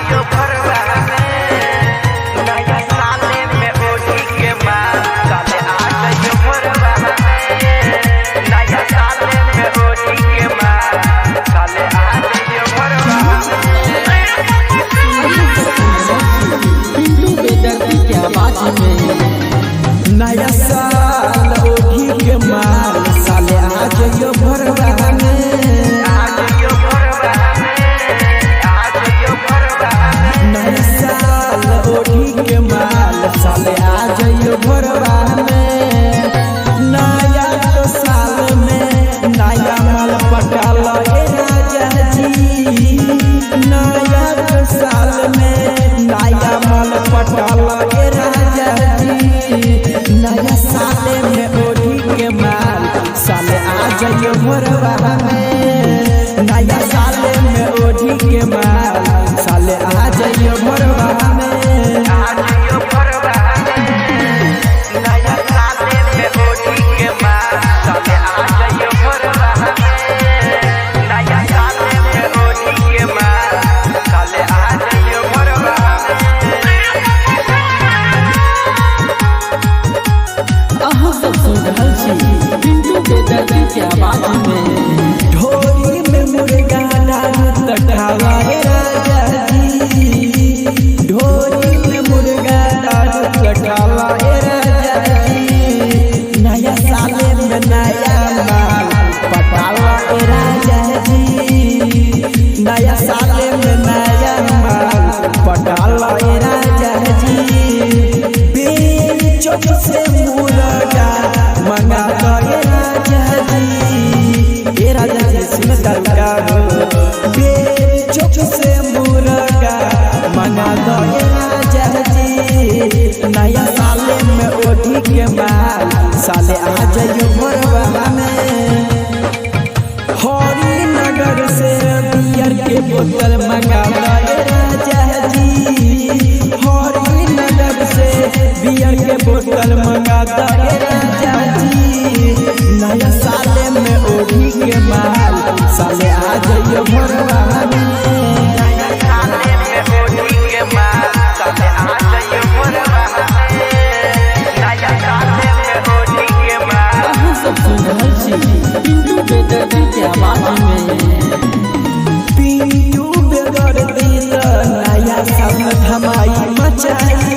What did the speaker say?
जाइयो भरवा नया साले में ओढ़ी के माल साले आ जाइयो भरवा नया साले में ओढ़ी के माल साले आ जाइयो भरवा। पिंटू बेदर्दी की आवाज में नया साल ओढ़ी के माल साले आ जाइयो भरवा नया साल ओढ़ी के माल साले आ जाइयो भरवा में। नया तो साल में नया माल पटाल ए राजा जी नया तो साल में नया माल पटाल ए राजा जी नया साले में ओढ़ी के माल साले आ जाइयो भरवा में नया साले में ओढ़ी के माल साले आ जाइयो भरवा में आ जाइयो भरवा नया साले में ओढ़ी के माल साले आ जाइयो भरवा नया साले में ओढ़ी के माल साले आ जाइयो भरवा। अहाँ सब सुन रहल छी पिंटू बेदर्दी के आवाज में ढोली में मुर्गा डाल तटावा ए राजा जी ढोली में मुर्गा डाल तटावा ए राजा जी नया साले में नया माल पटावा ए राजा जी नया साले में नया माल पटावा ए राजा जी चौक से मुर्गा मंगा दो ए राजा जी सुन दरगा हो चौक से मुर्गा मंगा दो ए राजा जी नया साले में ओढ़ी के माल साले आ जाइयो भरवा में। हरी नगर से बियर के बोतल मंगा दो ए राजा जी हरी नगर से बियर के बोतल मंगा दो ए राजा जी नया साले में ओढ़ी के माल साले आ जाइयो भरवा में नया साले में ओढ़ी के माल साले आ जाइयो भरवा नया साले में ओढ़ी के माल। अहाँ सब सुन रहल छी पिंटू बेदर्दी के आवाज में पिंटू बेदर्दी नया साल धमाई मचाई